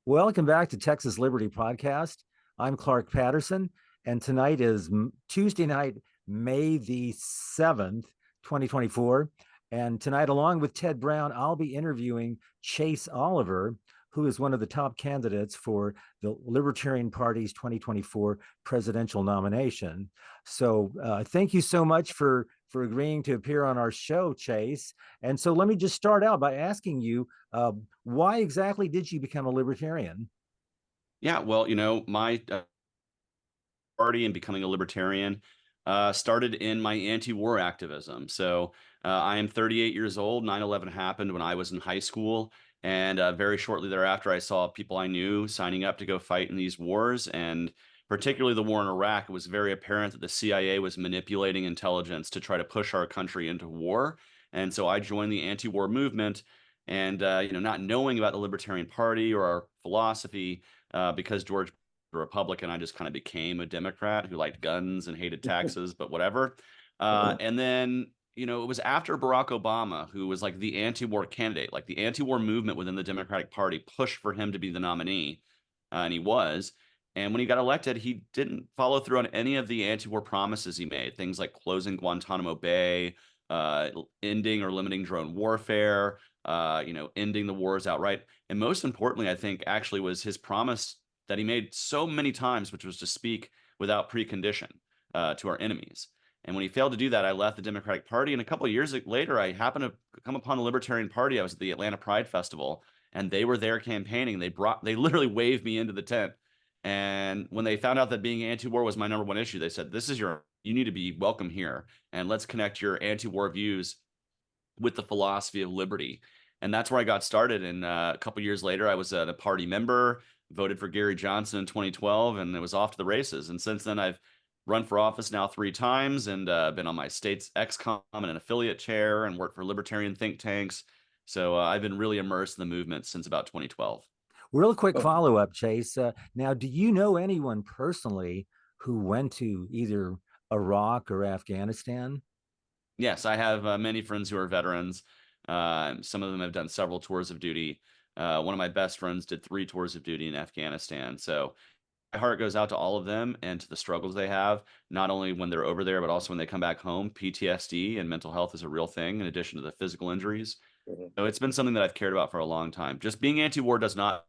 Welcome back to Texas Liberty Podcast. I'm Clark Patterson, and tonight is Tuesday night, May the 7th, 2024. And tonight, along with Ted Brown, I'll be interviewing Chase Oliver, who is one of the top candidates for the Libertarian Party's 2024 presidential nomination. So thank you so much for agreeing to appear on our show, Chase. And so let me just start out by asking you, why exactly did you become a libertarian? Yeah, well, my party and becoming a libertarian started in my anti-war activism. So I am 38 years old. 9/11 happened when I was in high school. And very shortly thereafter, I saw people I knew signing up to go fight in these wars. And particularly the war in Iraq, it was very apparent that the CIA was manipulating intelligence to try to push our country into war. And so I joined the anti-war movement. And, not knowing about the Libertarian Party or our philosophy, because George a Republican, I just kind of became a Democrat who liked guns and hated taxes, but whatever. And then, it was after Barack Obama, who was like the anti-war candidate, like the anti-war movement within the Democratic Party pushed for him to be the nominee, and he was. And when he got elected, he didn't follow through on any of the anti-war promises he made, things like closing Guantanamo Bay, ending or limiting drone warfare, ending the wars outright. And most importantly, I think actually was his promise that he made so many times, which was to speak without precondition to our enemies. And when he failed to do that, I left the Democratic Party. And a couple of years later, I happened to come upon the Libertarian Party. I was at the Atlanta Pride Festival, and they were there campaigning. They literally waved me into the tent. And when they found out that being anti-war was my number one issue, they said, you need to be welcome here. And let's connect your anti-war views with the philosophy of liberty. And that's where I got started. And a couple years later, I was a party member, voted for Gary Johnson in 2012, and it was off to the races. And since then, I've run for office now 3 times and been on my state's XCOM and an affiliate chair and worked for libertarian think tanks. So I've been really immersed in the movement since about 2012. Real quick Oh, follow up, Chase. Now, do you know anyone personally who went to either Iraq or Afghanistan? Yes, I have many friends who are veterans. Some of them have done several tours of duty. One of my best friends did 3 tours of duty in Afghanistan. So my heart goes out to all of them and to the struggles they have, not only when they're over there, but also when they come back home. PTSD and mental health is a real thing in addition to the physical injuries. mhm. So it's been something that I've cared about for a long time. Just being anti-war does not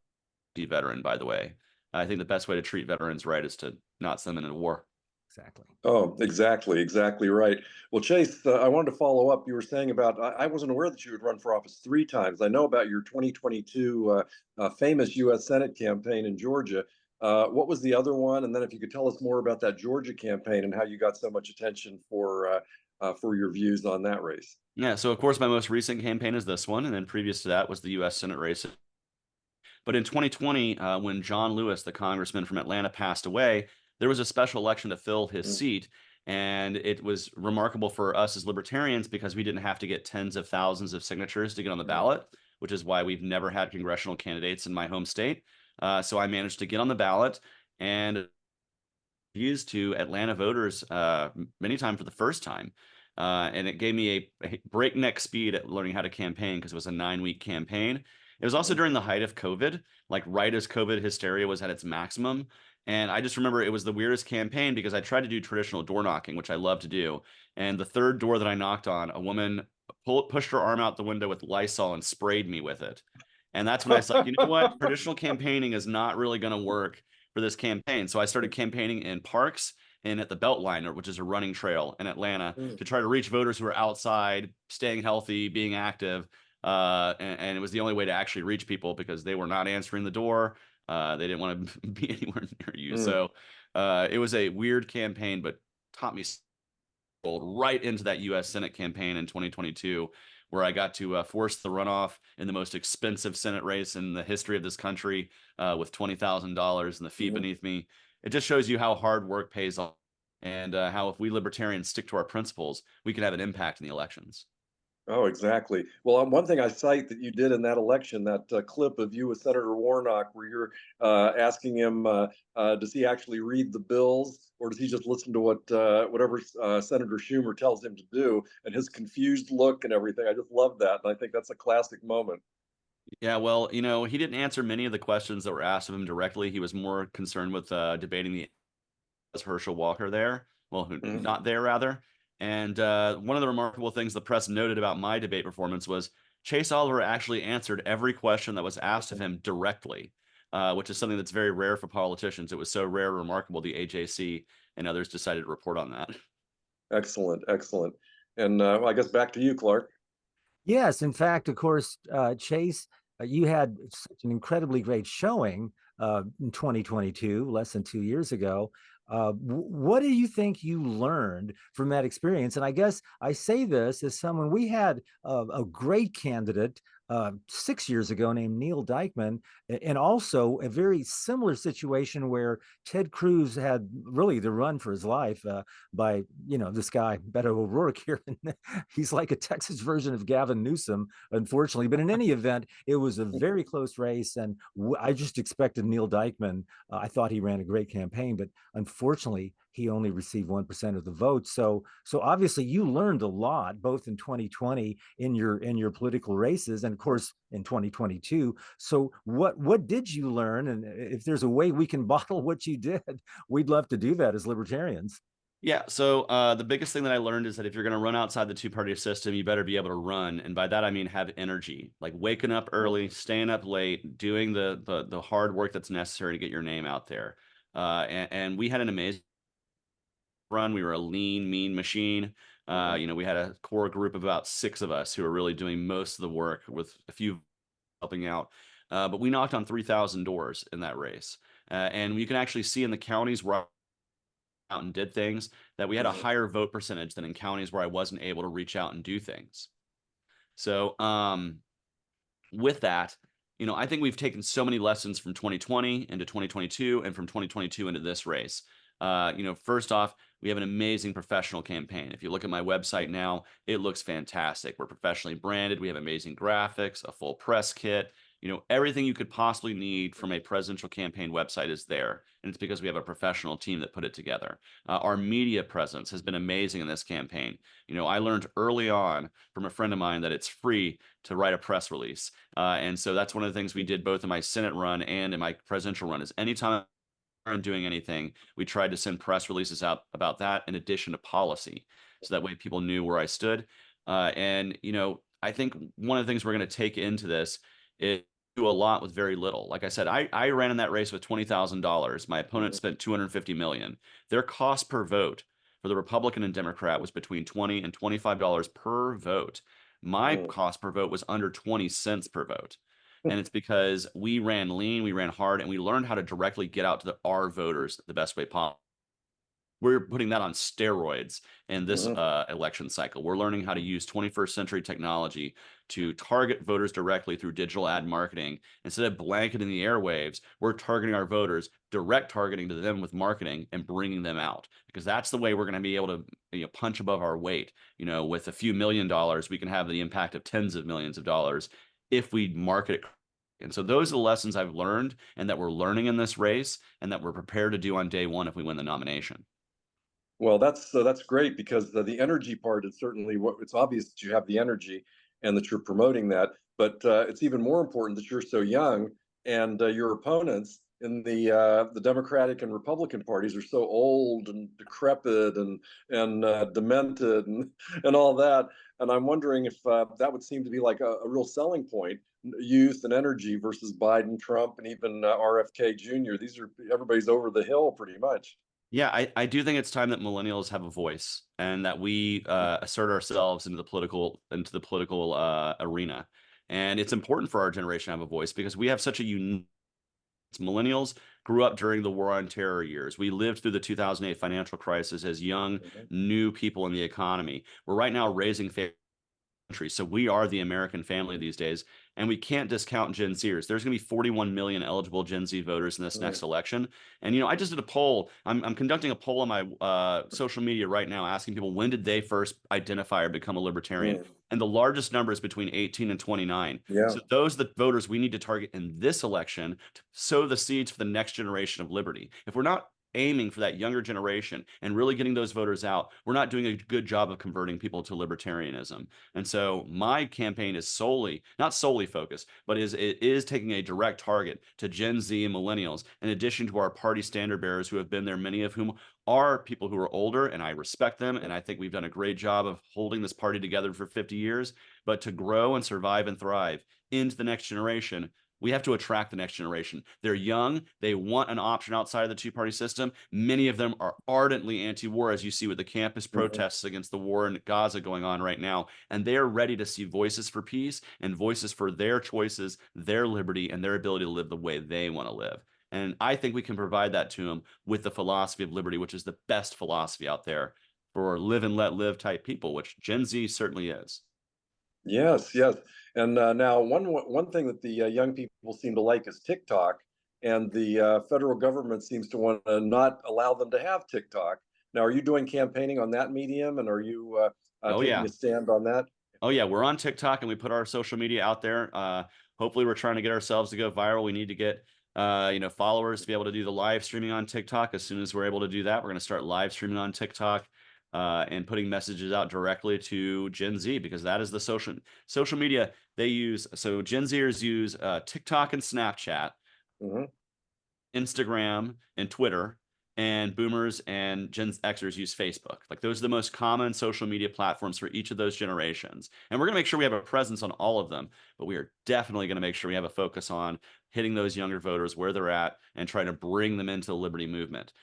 be veteran, by the way. I think the best way to treat veterans right is to not send them into war. Exactly. Oh, exactly right. Well, Chase, I wanted to follow up. You were saying about I wasn't aware that you would run for office 3 times. I know about your 2022 famous U.S. Senate campaign in Georgia. What was the other one? And then if you could tell us more about that Georgia campaign and how you got so much attention for your views on that race. Yeah, so of course my most recent campaign is this one, and then previous to that was the U.S. Senate race. But in 2020, when John Lewis, the congressman from Atlanta, passed away, there was a special election to fill his Mm. seat. And it was remarkable for us as libertarians because we didn't have to get tens of thousands of signatures to get on the ballot, which is why we've never had congressional candidates in my home state. So I managed to get on the ballot and used to Atlanta voters many times for the first time. And it gave me a breakneck speed at learning how to campaign because it was a 9-week campaign. It was also during the height of COVID, like right as COVID hysteria was at its maximum. And I just remember it was the weirdest campaign because I tried to do traditional door knocking, which I love to do. And the third door that I knocked on, a woman pushed her arm out the window with Lysol and sprayed me with it. And that's when I was like, you know what? Traditional campaigning is not really going to work for this campaign. So I started campaigning in parks and at the Beltline, which is a running trail in Atlanta, Mm. to try to reach voters who are outside, staying healthy, being active. And it was the only way to actually reach people because they were not answering the door. They didn't want to be anywhere near you. Mm. So it was a weird campaign, but taught me right into that U.S. Senate campaign in 2022, where I got to force the runoff in the most expensive Senate race in the history of this country with $20,000 and the feet Mhm. beneath me. It just shows you how hard work pays off and how if we libertarians stick to our principles, we can have an impact in the elections. Oh, exactly. Well, one thing I cite that you did in that election, that clip of you with Senator Warnock, where you're asking him, does he actually read the bills, or does he just listen to whatever Senator Schumer tells him to do, and his confused look and everything. I just love that, and I think that's a classic moment. Yeah, well, you know, he didn't answer many of the questions that were asked of him directly. He was more concerned with debating the was Herschel Walker there? Well, Mhm. not there rather. And one of the remarkable things the press noted about my debate performance was Chase Oliver actually answered every question that was asked of him directly, which is something that's very rare for politicians. It was so rare, remarkable. The AJC and others decided to report on that. Excellent, excellent. And I guess back to you, Clark. Yes, in fact, of course, Chase, you had such an incredibly great showing in 2022, less than 2 years ago. What do you think you learned from that experience? And I guess I say this as someone, we had a great candidate 6 years ago named Neil Dykeman, and also a very similar situation where Ted Cruz had really the run for his life by, this guy, Beto O'Rourke here. He's like a Texas version of Gavin Newsom, unfortunately. But in any event, it was a very close race. And I just expected Neil Dykeman. I thought he ran a great campaign, but unfortunately, he only received 1% of the vote. So obviously, you learned a lot, both in 2020 in your political races, and of course in 2022. So what did you learn? And if there's a way we can bottle what you did, we'd love to do that as libertarians. Yeah, so the biggest thing that I learned is that if you're going to run outside the two-party system, you better be able to run, and by that I mean have energy, like waking up early, staying up late, doing the hard work that's necessary to get your name out there. And we had an amazing run. We were a lean, mean machine. You know, we had a core group of about 6 of us who were really doing most of the work, with a few helping out. But we knocked on 3,000 doors in that race, and you can actually see in the counties where out and did things that we had a higher vote percentage than in counties where I wasn't able to reach out and do things. So with that, you know, I think we've taken so many lessons from 2020 into 2022 and from 2022 into this race. You know, first off, we have an amazing professional campaign. If you look at my website now, it looks fantastic. We're professionally branded. We have amazing graphics, a full press kit. You know, everything you could possibly need from a presidential campaign website is there. And it's because we have a professional team that put it together. Our media presence has been amazing in this campaign. You know, I learned early on from a friend of mine that it's free to write a press release. And so that's one of the things we did both in my Senate run and in my presidential run is anytime I'm doing anything, we tried to send press releases out about that in addition to policy. So that way people knew where I stood. And, you know, I think one of the things we're going to take into this is do a lot with very little. Like I said, I ran in that race with $20,000. My opponent spent $250 million. Their cost per vote for the Republican and Democrat was between $20 and $25 per vote. My cost per vote was under 20 cents per vote. And it's because we ran lean, we ran hard, and we learned how to directly get out to our voters the best way possible. We're putting that on steroids in this election cycle. We're learning how to use 21st century technology to target voters directly through digital ad marketing. Instead of blanketing the airwaves, we're targeting our voters, direct targeting to them with marketing and bringing them out, because that's the way we're going to be able to, you know, punch above our weight. You know, with a few $1,000,000, we can have the impact of tens of millions of dollars if we market it. And so those are the lessons I've learned and that we're learning in this race and that we're prepared to do on day one if we win the nomination. Well, that's great because the energy part is certainly what it's obvious that you have the energy and that you're promoting that, but it's even more important that you're so young and your opponents in the Democratic and Republican parties are so old and decrepit and demented and all that. And I'm wondering if that would seem to be like a real selling point, youth and energy versus Biden, Trump, and even RFK Jr. These are everybody's over the hill pretty much. Yeah, I do think it's time that millennials have a voice and that we assert ourselves into the political arena. And it's important for our generation to have a voice because we have such a unique. Millennials grew up during the War on Terror years. We lived through the 2008 financial crisis as young, new people in the economy. We're right now raising country. So we are the American family these days, and we can't discount Gen Zers. There's going to be 41 million eligible Gen Z voters in this next election. And, you know, I just did a poll. I'm conducting a poll on my social media right now asking people when did they first identify or become a libertarian? And the largest number is between 18 and 29. Yeah. So those are the voters we need to target in this election to sow the seeds for the next generation of liberty. If we're not aiming for that younger generation and really getting those voters out, we're not doing a good job of converting people to libertarianism. And so my campaign is not solely focused, but it is taking a direct target to Gen Z and millennials, in addition to our party standard bearers who have been there, many of whom are people who are older, and I respect them. And I think we've done a great job of holding this party together for 50 years. But to grow and survive and thrive into the next generation, we have to attract the next generation. They're young. They want an option outside of the two-party system. Many of them are ardently anti-war, as you see with the campus protests against the war in Gaza going on right now. And they are ready to see voices for peace and voices for their choices, their liberty, and their ability to live the way they want to live. And I think we can provide that to them with the philosophy of liberty, which is the best philosophy out there for live and let live type people, which Gen Z certainly is. Yes, yes. And now one thing that the young people seem to like is TikTok, and the federal government seems to want to not allow them to have TikTok. Now, are you doing campaigning on that medium, and are you taking a stand on that? Oh yeah, we're on TikTok, and we put our social media out there. Hopefully, we're trying to get ourselves to go viral. We need to get followers to be able to do the live streaming on TikTok. As soon as we're able to do that, we're going to start live streaming on TikTok. And putting messages out directly to Gen Z, because that is the social media they use. So Gen Zers use TikTok and Snapchat, Instagram and Twitter, and boomers and Gen Xers use Facebook. Like, those are the most common social media platforms for each of those generations. And we're going to make sure we have a presence on all of them, but we are definitely going to make sure we have a focus on hitting those younger voters where they're at and trying to bring them into the liberty movement.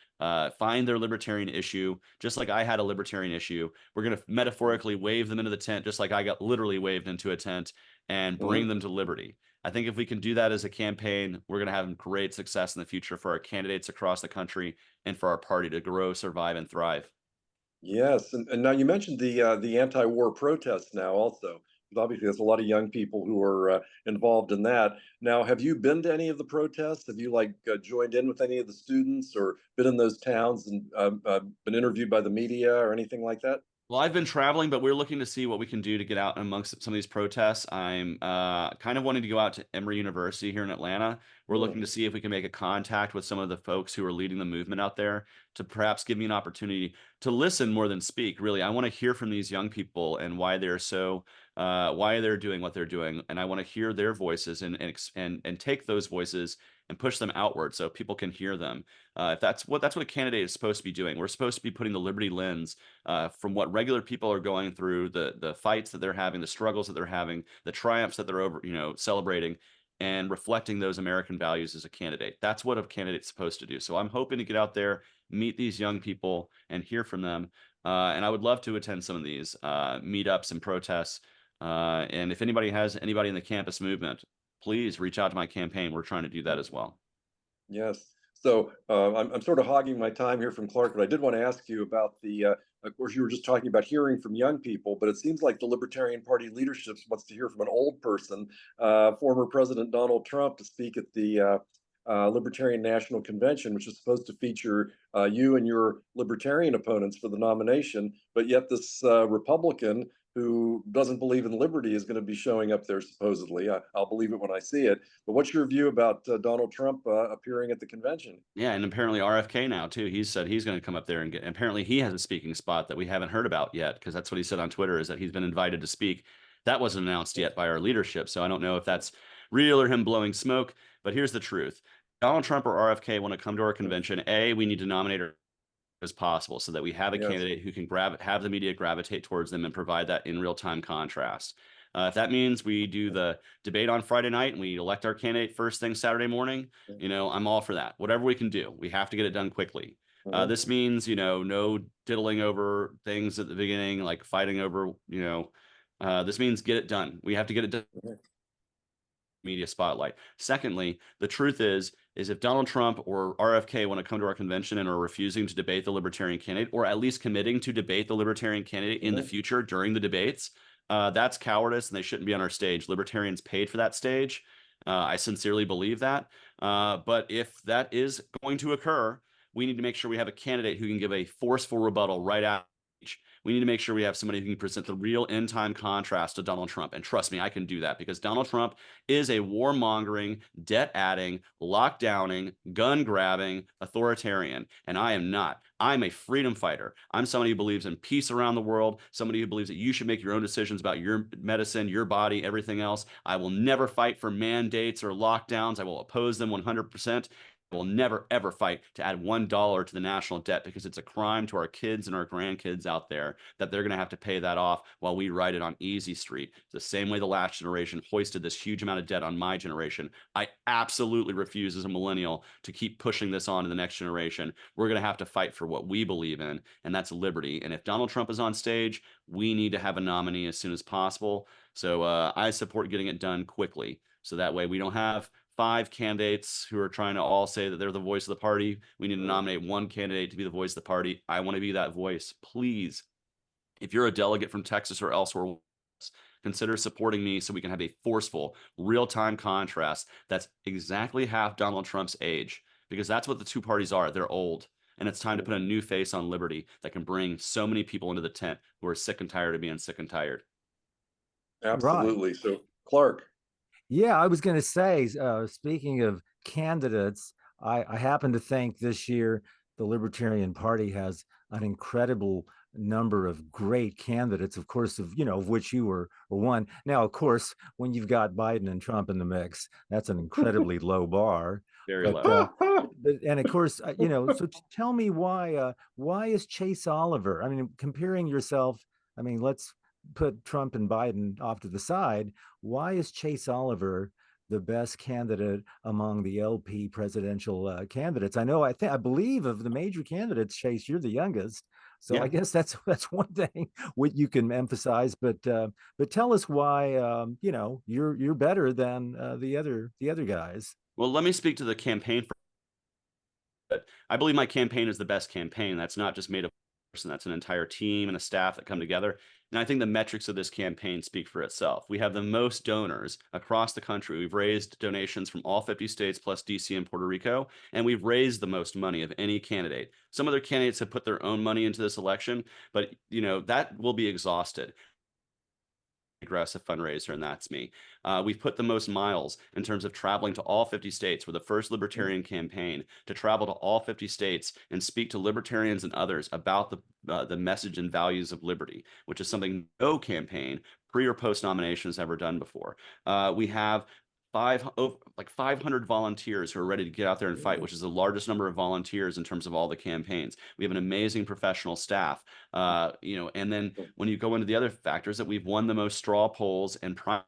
Find their libertarian issue, just like I had a libertarian issue. We're going to metaphorically wave them into the tent, just like I got literally waved into a tent, and bring them to liberty. I think if we can do that as a campaign, we're going to have great success in the future for our candidates across the country and for our party to grow, survive, and thrive. Yes, and now you mentioned the anti-war protests now also. Obviously, there's a lot of young people who are involved in that. Now, have you been to any of the protests? Have you joined in with any of the students, or been in those towns and been interviewed by the media or anything like that? Well, I've been traveling, but we're looking to see what we can do to get out amongst some of these protests. I'm kind of wanting to go out to Emory University here in Atlanta. We're looking to see if we can make a contact with some of the folks who are leading the movement out there, to perhaps give me an opportunity to listen more than speak. Really, I want to hear from these young people and why they're why they're doing what they're doing, and I want to hear their voices and take those voices and push them outward so people can hear them. If that's what a candidate is supposed to be doing. We're supposed to be putting the liberty lens from what regular people are going through, the fights that they're having, the struggles that they're having, the triumphs that they're celebrating, and reflecting those American values as a candidate. That's what a candidate's supposed to do. So I'm hoping to get out there, meet these young people, and hear from them. And I would love to attend some of these meetups and protests. And if anybody has anybody in the campus movement, please reach out to my campaign. We're trying to do that as well. Yes. So I'm sort of hogging my time here from Clark, but I did want to ask you about of course, you were just talking about hearing from young people, but it seems like the Libertarian Party leadership wants to hear from an old person, former President Donald Trump, to speak at the Libertarian National Convention, which is supposed to feature you and your Libertarian opponents for the nomination. But yet this Republican who doesn't believe in liberty is going to be showing up there, supposedly. I'll believe it when I see it. But what's your view about Donald Trump appearing at the convention? Yeah, and apparently RFK now too. He said he's going to come up there and get. Apparently, he has a speaking spot that we haven't heard about yet, because that's what he said on Twitter, is that he's been invited to speak. That wasn't announced yet by our leadership, so I don't know if that's real or him blowing smoke. But here's the truth: Donald Trump or RFK want to come to our convention. We need to nominate her as possible so that we have a candidate who can have the media gravitate towards them and provide that in real-time contrast. If that means we do the debate on Friday night and we elect our candidate first thing Saturday morning, I'm all for that. Whatever we can do, we have to get it done quickly. This means, no diddling over things at the beginning, like fighting over, this means get it done. We have to get it done. Media spotlight. Secondly, the truth is if Donald Trump or RFK want to come to our convention and are refusing to debate the Libertarian candidate, or at least committing to debate the Libertarian candidate in the future during the debates, that's cowardice, and they shouldn't be on our stage. Libertarians paid for that stage. I sincerely believe that. But if that is going to occur, we need to make sure we have a candidate who can give a forceful rebuttal right out. We need to make sure we have somebody who can present the real end time contrast to Donald Trump. And trust me, I can do that, because Donald Trump is a warmongering, debt adding, lockdowning, gun grabbing authoritarian. And I am not. I'm a freedom fighter. I'm somebody who believes in peace around the world, somebody who believes that you should make your own decisions about your medicine, your body, everything else. I will never fight for mandates or lockdowns. I will oppose them 100%. Will never, ever fight to add $1 to the national debt, because it's a crime to our kids and our grandkids out there that they're going to have to pay that off while we ride it on easy street. The same way the last generation hoisted this huge amount of debt on my generation. I absolutely refuse as a millennial to keep pushing this on to the next generation. We're going to have to fight for what we believe in, and that's liberty. And if Donald Trump is on stage, we need to have a nominee as soon as possible. So I support getting it done quickly. So that way we don't have 5 candidates who are trying to all say that they're the voice of the party. We need to nominate one candidate to be the voice of the party. I want to be that voice. Please, if you're a delegate from Texas or elsewhere, consider supporting me so we can have a forceful, real-time contrast that's exactly half Donald Trump's age, because that's what the two parties are. They're old. And it's time to put a new face on liberty that can bring so many people into the tent who are sick and tired of being sick and tired. Right. Absolutely. So, Clark. Yeah, I was going to say, speaking of candidates, I happen to think this year the Libertarian Party has an incredible number of great candidates, of course, of which you were one. Now, of course, when you've got Biden and Trump in the mix, that's an incredibly low bar. Very But, low. and of course, so tell me why is Chase Oliver? I mean, comparing yourself, I mean, let's put Trump and Biden off to the side. Why is Chase Oliver the best candidate among the LP presidential candidates? I believe of the major candidates, Chase, you're the youngest. So Yeah. I guess that's one thing what you can emphasize. But tell us why you're better than the other guys. Well, let me speak to the campaign. I believe my campaign is the best campaign. That's not just made of a person, that's an entire team and a staff that come together. And I think the metrics of this campaign speak for itself. We have the most donors across the country. We've raised donations from all 50 states plus DC and Puerto Rico, and we've raised the most money of any candidate. Some other candidates have put their own money into this election, but that will be exhausted. Aggressive fundraiser, and that's me. We've put the most miles in terms of traveling to all 50 states. We're the first libertarian campaign to travel to all 50 states and speak to libertarians and others about the message and values of liberty, which is something no campaign pre or post nomination has ever done before. We have 500 volunteers who are ready to get out there and fight, which is the largest number of volunteers in terms of all the campaigns. We have an amazing professional staff, and then when you go into the other factors, that we've won the most straw polls and primary.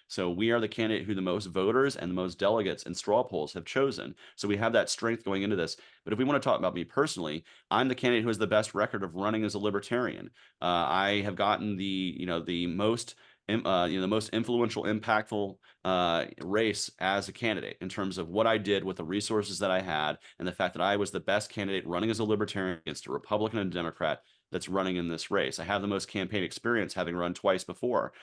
So we are the candidate who the most voters and the most delegates and straw polls have chosen. So we have that strength going into this. But if we want to talk about me personally, I'm the candidate who has the best record of running as a libertarian. I have gotten the most the most influential, impactful race as a candidate in terms of what I did with the resources that I had, and the fact that I was the best candidate running as a libertarian against a Republican and a Democrat that's running in this race. I have the most campaign experience, having run twice before,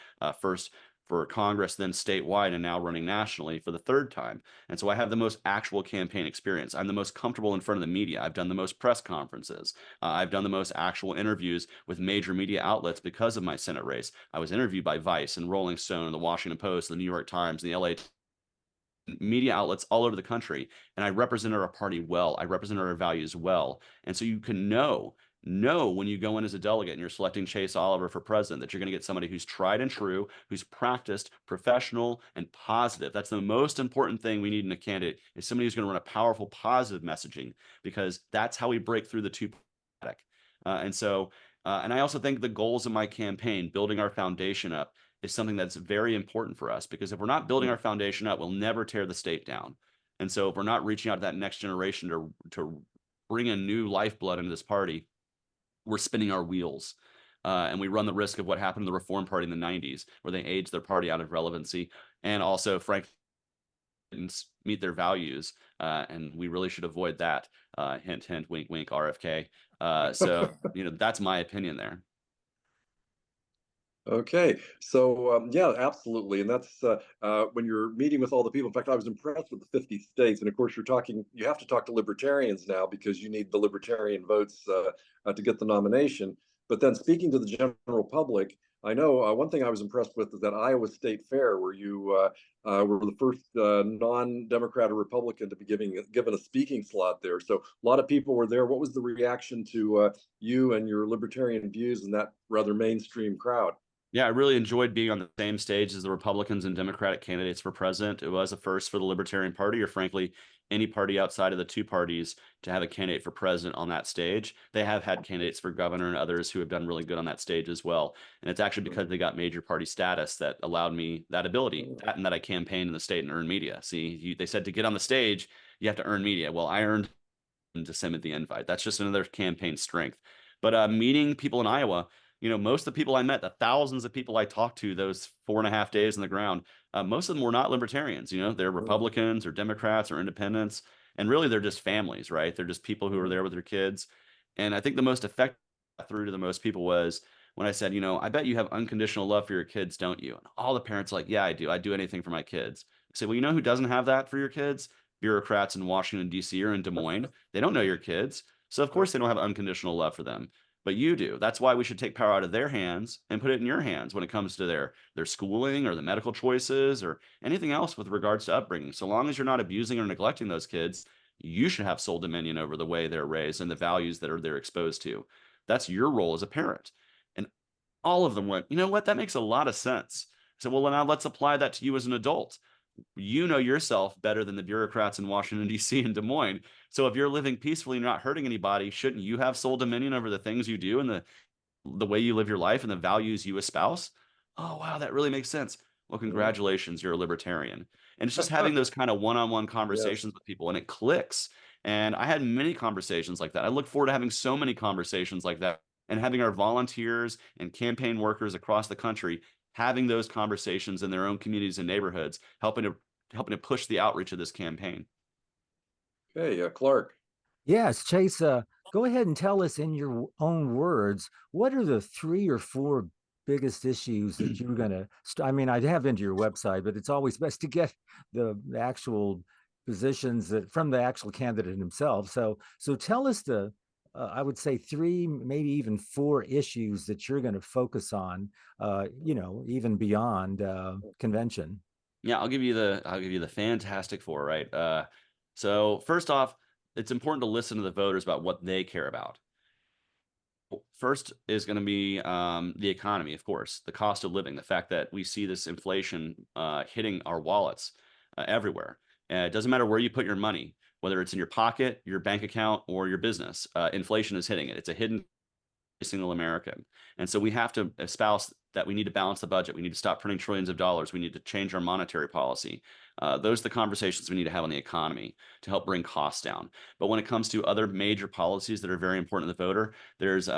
first for Congress, then statewide, and now running nationally for the 3rd time. And so I have the most actual campaign experience. I'm the most comfortable in front of the media. I've done the most press conferences. I've done the most actual interviews with major media outlets because of my Senate race. I was interviewed by Vice and Rolling Stone and the Washington Post, the New York Times, and the LA media outlets all over the country. And I represented our party well. I represented our values well. And so you can know when you go in as a delegate and you're selecting Chase Oliver for president, that you're going to get somebody who's tried and true, who's practiced, professional, and positive. That's the most important thing we need in a candidate, is somebody who's going to run a powerful, positive messaging, because that's how we break through the two. And I also think the goals of my campaign, building our foundation up, is something that's very important for us, because if we're not building our foundation up, we'll never tear the state down. And so if we're not reaching out to that next generation to bring a new lifeblood into this party, we're spinning our wheels. And we run the risk of what happened to the Reform Party in the 90s, where they aged their party out of relevancy, and also, frankly, didn't meet their values. And we really should avoid that. Hint, hint, wink, wink, RFK. So that's my opinion there. Okay, so yeah, absolutely, and that's when you're meeting with all the people. In fact, I was impressed with the 50 states, and of course, you have to talk to libertarians now, because you need the libertarian votes to get the nomination. But then speaking to the general public, I know one thing I was impressed with is that Iowa State Fair, where you were the first non-Democrat or Republican to be given a speaking slot there. So a lot of people were there. What was the reaction to you and your libertarian views in that rather mainstream crowd? Yeah, I really enjoyed being on the same stage as the Republicans and Democratic candidates for president. It was a first for the Libertarian Party, or frankly, any party outside of the two parties, to have a candidate for president on that stage. They have had candidates for governor and others who have done really good on that stage as well. And it's actually because they got major party status that allowed me that ability, that and that I campaigned in the state and earned media. See, they said to get on the stage, you have to earn media. Well, I earned to send the invite. That's just another campaign strength. But meeting people in Iowa, most of the people I met, the thousands of people I talked to those 4.5 days on the ground, most of them were not libertarians. They're Republicans or Democrats or independents. And really, they're just families, right? They're just people who are there with their kids. And I think the most effective through to the most people was when I said, I bet you have unconditional love for your kids, don't you? And all the parents are like, yeah, I do. I do anything for my kids. I say, well, who doesn't have that for your kids? Bureaucrats in Washington, D.C. or in Des Moines. They don't know your kids. So, of course, they don't have unconditional love for them. But you do. That's why we should take power out of their hands and put it in your hands when it comes to their schooling or the medical choices or anything else with regards to upbringing. So long as you're not abusing or neglecting those kids, you should have sole dominion over the way they're raised and the values that they're exposed to. That's your role as a parent. And all of them went, you know what? That makes a lot of sense. So, well, now let's apply that to you as an adult. You know yourself better than the bureaucrats in Washington, D.C. and Des Moines. So if you're living peacefully and not hurting anybody, shouldn't you have sole dominion over the things you do and the way you live your life and the values you espouse? Oh, wow, that really makes sense. Well, congratulations, you're a libertarian. And it's just having those kind of one-on-one conversations with people, and it clicks. And I had many conversations like that. I look forward to having so many conversations like that and having our volunteers and campaign workers across the country having those conversations in their own communities and neighborhoods, helping to push the outreach of this campaign. Okay, Clark. Yes, Chase, go ahead and tell us in your own words, what are the 3 or 4 biggest issues that you're going to, I mean, I have been to your website, but it's always best to get the actual positions that from the actual candidate himself. So tell us I would say 3, maybe even 4 issues that you're going to focus on, even beyond convention. Yeah, I'll give you the fantastic 4, right? So first off, it's important to listen to the voters about what they care about. First is going to be the economy, of course, the cost of living, the fact that we see this inflation hitting our wallets everywhere. It doesn't matter where you put your money, whether it's in your pocket, your bank account, or your business. Inflation is hitting it. It's a hidden single American. And so we have to espouse that we need to balance the budget. We need to stop printing trillions of dollars. We need to change our monetary policy. Those are the conversations we need to have on the economy to help bring costs down. But when it comes to other major policies that are very important to the voter, there's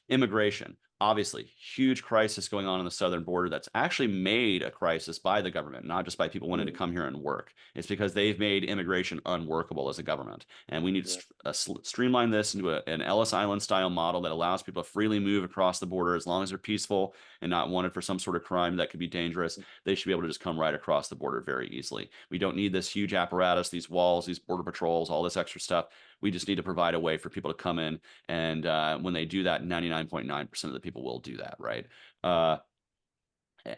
immigration. Obviously, huge crisis going on the southern border that's actually made a crisis by the government, not just by people wanting to come here and work. It's because they've made immigration unworkable as a government. And we need to streamline this into an Ellis Island style model that allows people to freely move across the border as long as they're peaceful and not wanted for some sort of crime that could be dangerous. They should be able to just come right across the border very easily. We don't need this huge apparatus, these walls, these border patrols, all this extra stuff. We just need to provide a way for people to come in. And when they do that, 99.9% of the people will do that, right?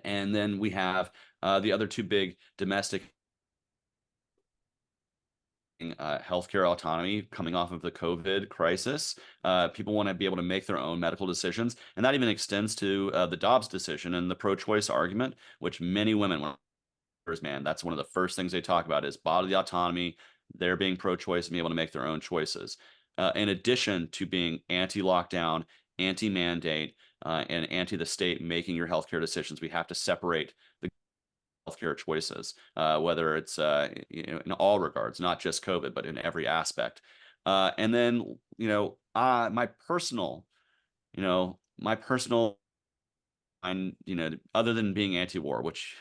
And then we have the other 2 big domestic healthcare autonomy coming off of the COVID crisis. People want to be able to make their own medical decisions. And that even extends to the Dobbs decision and the pro-choice argument, which many women, man, that's one of the first things they talk about is bodily autonomy. They're being pro-choice and be able to make their own choices. In addition to being anti-lockdown, anti-mandate, and anti the state making your healthcare decisions, we have to separate the healthcare choices, whether it's in all regards, not just COVID, but in every aspect. And then my personal, and other than being anti-war, which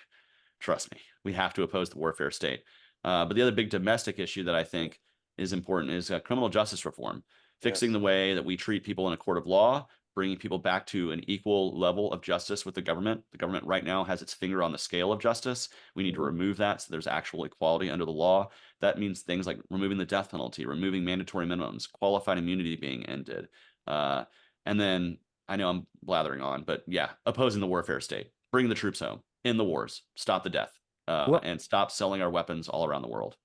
trust me, we have to oppose the warfare state. But the other big domestic issue that I think is important is criminal justice reform, fixing the way that we treat people in a court of law, bringing people back to an equal level of justice with the government. The government right now has its finger on the scale of justice. We need to remove that so there's actual equality under the law. That means things like removing the death penalty, removing mandatory minimums, qualified immunity being ended. And then I know I'm blathering on, but yeah, opposing the warfare state, bring the troops home, end the wars, stop the death, Well, and stop selling our weapons all around the world.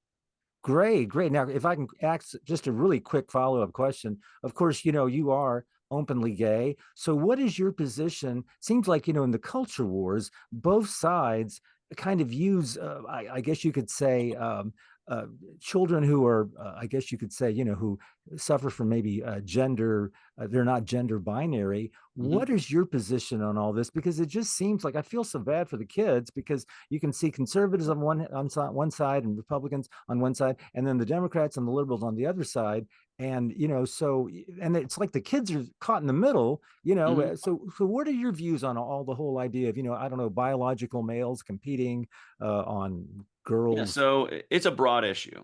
great, great. Now, if I can ask just a really quick follow-up question, of course, you are openly gay. So what is your position? Seems like, in the culture wars, both sides kind of use, I guess you could say, uh, children who are, I guess you could say, who suffer from maybe gender, they're not gender binary. What Mm-hmm. is your position on all this? Because it just seems like I feel so bad for the kids, because you can see conservatives on one side and Republicans on one side, and then the Democrats and the liberals on the other side. And and it's like the kids are caught in the middle. Mm-hmm. So what are your views on all the whole idea of, I don't know, biological males competing on Yeah, girls? so it's a broad issue.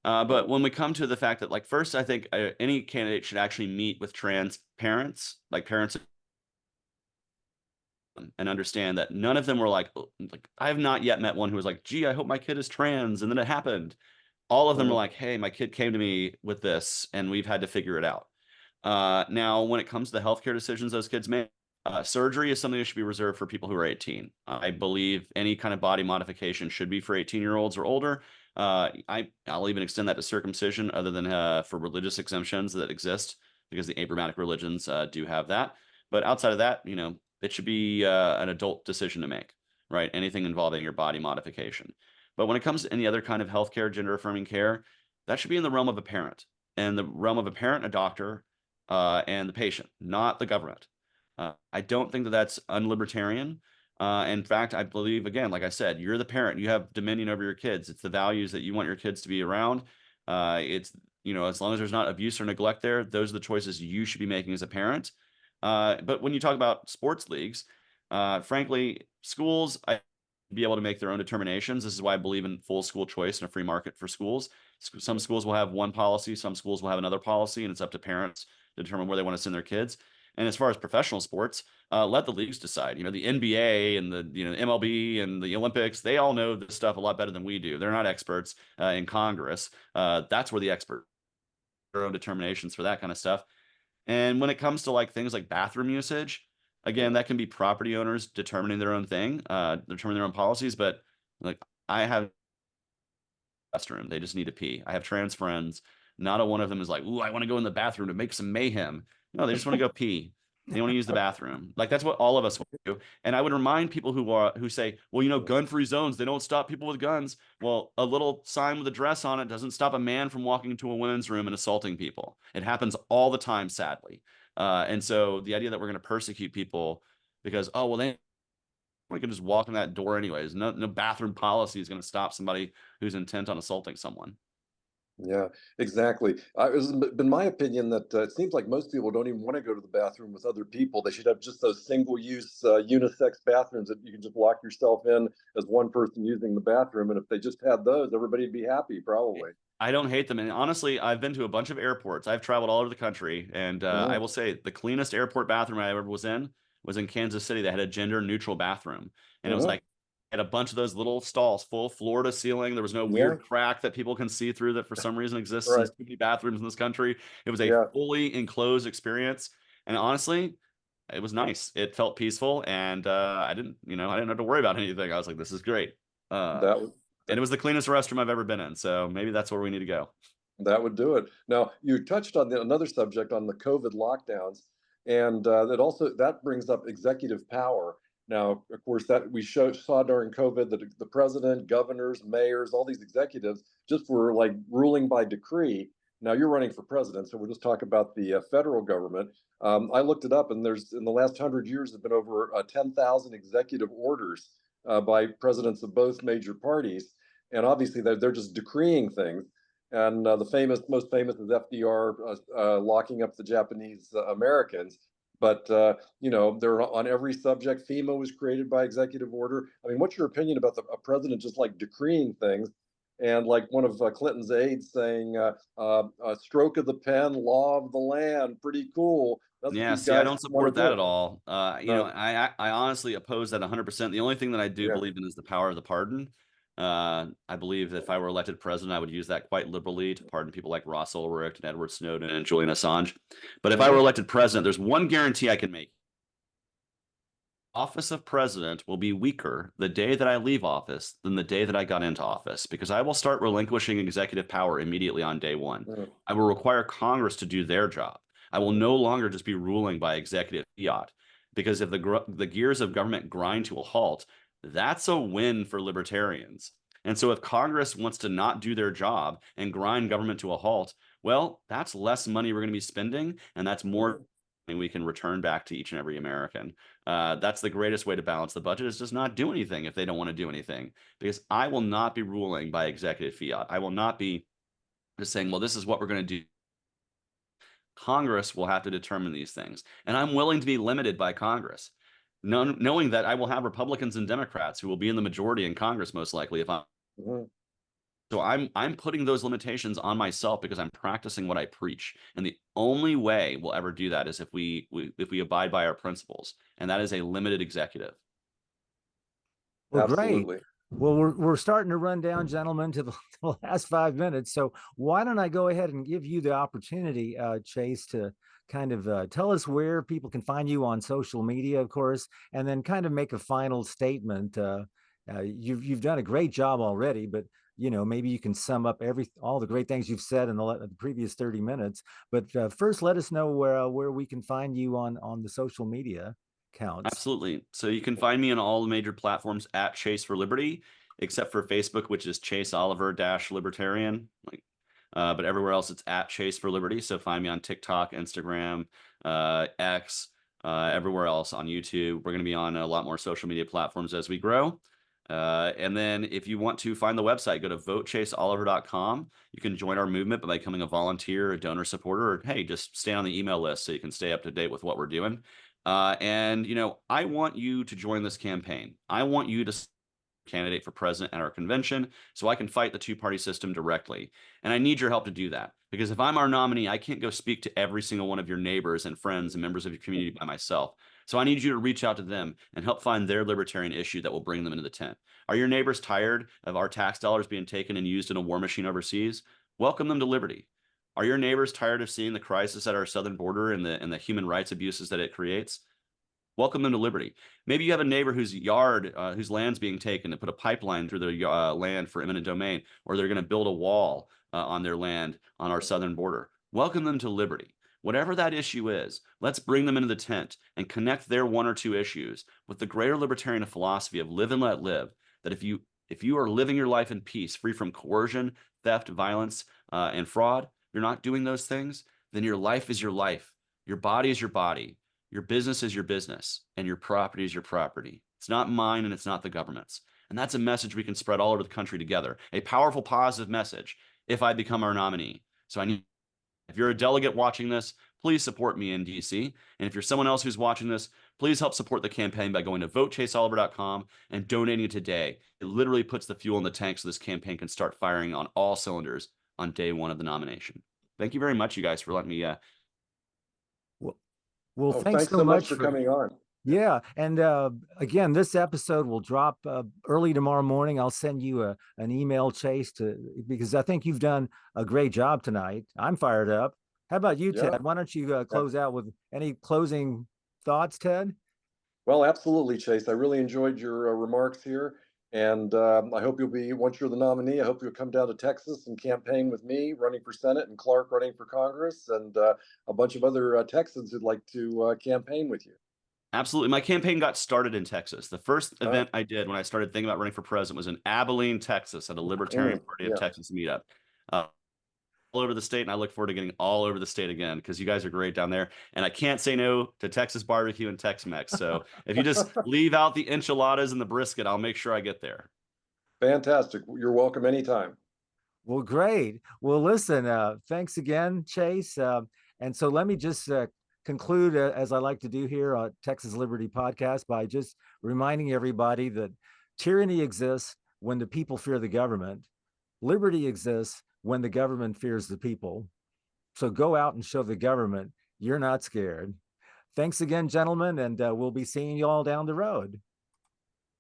But when we come to the fact that, like, first, I think any candidate should actually meet with trans parents, like parents, and understand that none of them were like, I have not yet met one who was like, gee, I hope my kid is trans. And then it happened. All of them are like, hey, my kid came to me with this and we've had to figure it out. Now, when it comes to the healthcare decisions those kids make, surgery is something that should be reserved for people who are 18. I believe any kind of body modification should be for 18-year-olds or older. I'll even extend that to circumcision, other than for religious exemptions that exist, because the Abrahamic religions do have that. But outside of that, it should be an adult decision to make, right? Anything involving your body modification. But when it comes to any other kind of healthcare, gender affirming care, that should be in the realm of a parent, and the realm of a parent, a doctor, and the patient, not the government. I don't think that that's unlibertarian. In fact, I believe, again, like I said, you're the parent, you have dominion over your kids. It's the values that you want your kids to be around. It's, as long as there's not abuse or neglect there, those are the choices you should be making as a parent. But when you talk about sports leagues, frankly, schools, I be able to make their own determinations. This is why I believe in full school choice and a free market for schools. Some schools will have one policy, some schools will have another policy, and it's up to parents to determine where they want to send their kids. And as far as professional sports, let the leagues decide. The NBA and the MLB and the Olympics, they all know this stuff a lot better than we do. They're not experts in Congress. That's where the experts their own determinations for that kind of stuff. And when it comes to like things like bathroom usage, again, that can be property owners determining their own thing, determining their own policies. But like, I have restroom, they just need to pee. I have trans friends. Not a one of them is like, ooh, I want to go in the bathroom to make some mayhem. No, they just want to go pee. They want to use the bathroom. Like, that's what all of us want to do. And I would remind people who say, well, gun-free zones, they don't stop people with guns. Well, a little sign with a dress on it doesn't stop a man from walking into a women's room and assaulting people. It happens all the time, sadly. And so the idea that we're going to persecute people because, oh, well, we can just walk in that door anyways. No bathroom policy is going to stop somebody who's intent on assaulting someone. Yeah, exactly. It's been my opinion that it seems like most people don't even want to go to the bathroom with other people. They should have just those single-use unisex bathrooms that you can just lock yourself in as one person using the bathroom. And if they just had those, everybody'd be happy, probably. I don't hate them. And honestly, I've been to a bunch of airports. I've traveled all over the country. And I will say the cleanest airport bathroom I ever was in Kansas City. That had a gender neutral bathroom. And it was like, had a bunch of those little stalls, full floor to ceiling. There was no weird crack that people can see through that for some reason exists in too many bathrooms in this country. It was a fully enclosed experience. And honestly, it was nice. It felt peaceful. And I didn't have to worry about anything. I was like, this is great. And it was the cleanest restroom I've ever been in. So maybe that's where we need to go. That would do it. Now, you touched on another subject on the COVID lockdowns, and that brings up executive power. Now, of course, that we saw during COVID that the president, governors, mayors, all these executives just were like ruling by decree. Now you're running for president, so we'll just talk about the federal government. I looked it up, and there's in the last 100 years have been over 10,000 executive orders by presidents of both major parties, and obviously they're just decreeing things. And the most famous is FDR locking up the Japanese Americans. But they're on every subject. FEMA was created by executive order. I mean, what's your opinion about a president just like decreeing things? And like one of Clinton's aides saying, a stroke of the pen, law of the land, pretty cool. Yeah, see, I don't support that at all. I honestly oppose that 100%. The only thing that I do believe in is the power of the pardon. I believe that if I were elected president, I would use that quite liberally to pardon people like Ross Ulbricht and Edward Snowden and Julian Assange. But if I were elected president, there's one guarantee I can make. office of president will be weaker the day that I leave office than the day that I got into office, because I will start relinquishing executive power immediately on day one. I will require Congress to do their job. I will no longer just be ruling by executive fiat, because if the gears of government grind to a halt, that's a win for libertarians. And so if Congress wants to not do their job and grind government to a halt, well, that's less money we're going to be spending, and that's more we can return back to each and every American. That's the greatest way to balance the budget, is just not do anything if they don't want to do anything. Because I will not be ruling by executive fiat. I will not be just saying, well, this is what we're going to do. Congress will have to determine these things. And I'm willing to be limited by Congress, knowing that I will have Republicans and Democrats who will be in the majority in Congress, most likely, if I'm. So I'm putting those limitations on myself because I'm practicing what I preach. And the only way we'll ever do that is if we abide by our principles. And that is a limited executive. Well, Absolutely. great. Well, we're starting to run down, gentlemen, to the last 5 minutes. So why don't I go ahead and give you the opportunity, Chase, to kind of tell us where people can find you on social media, of course, and then kind of make a final statement. You've done a great job already, but maybe you can sum up all the great things you've said in the previous 30 minutes. But first, let us know where we can find you on the social media accounts. Absolutely. So you can find me on all the major platforms at Chase for Liberty, except for Facebook, which is Chase Oliver Libertarian. But everywhere else, it's at Chase for Liberty. So find me on TikTok, Instagram, X, everywhere else, on YouTube. We're going to be on a lot more social media platforms as we grow. And then if you want to find the website, go to votechaseoliver.com. You can join our movement by becoming a volunteer, a donor supporter, or hey, just stay on the email list so you can stay up to date with what we're doing. And I want you to join this campaign. I want you to candidate for president at our convention so I can fight the two-party system directly. And I need your help to do that, because if I'm our nominee, I can't go speak to every single one of your neighbors and friends and members of your community by myself. So I need you to reach out to them and help find their libertarian issue that will bring them into the tent. Are your neighbors tired of our tax dollars being taken and used in a war machine overseas? Welcome them to liberty. Are your neighbors tired of seeing the crisis at our southern border and the human rights abuses that it creates? Welcome them to liberty. Maybe you have a neighbor whose land's being taken to put a pipeline through their land for eminent domain, or they're going to build a wall on their land on our southern border. Welcome them to liberty. Whatever that issue is, let's bring them into the tent and connect their one or two issues with the greater libertarian philosophy of live and let live. That if you are living your life in peace, free from coercion, theft, violence, and fraud, you're not doing those things, then your life is your life. Your body is your body. Your business is your business, and your property is your property. It's not mine, and it's not the government's. And that's a message we can spread all over the country together. A powerful, positive message if I become our nominee. So if you're a delegate watching this, please support me in DC. And if you're someone else who's watching this, please help support the campaign by going to votechaseoliver.com and donating today. It literally puts the fuel in the tank so this campaign can start firing on all cylinders on day one of the nomination. Thank you very much, you guys, for letting me Well, thanks so much for coming on. Yeah. And again, this episode will drop early tomorrow morning. I'll send you an email, Chase, because I think you've done a great job tonight. I'm fired up. How about you, Ted? Why don't you close out with any closing thoughts, Ted? Well, absolutely, Chase. I really enjoyed your remarks here. And I hope once you're the nominee, I hope you'll come down to Texas and campaign with me running for Senate and Clark running for Congress and a bunch of other Texans who'd like to campaign with you. Absolutely. My campaign got started in Texas. The first event I did when I started thinking about running for president was in Abilene, Texas, at a Libertarian Party of Texas meetup. All over the state, and I look forward to getting all over the state again, because you guys are great down there, and I can't say no to Texas barbecue and Tex-Mex. So if you just leave out the enchiladas and the brisket, I'll make sure I get there. Fantastic. You're welcome anytime. Well, great. Well, listen, thanks again, Chase. And so let me just conclude, as I like to do here on Texas Liberty Podcast, by just reminding everybody that tyranny exists when the people fear the government. Liberty exists when the government fears the people. So go out and show the government you're not scared. Thanks again, gentlemen, and we'll be seeing you all down the road.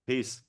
Peace.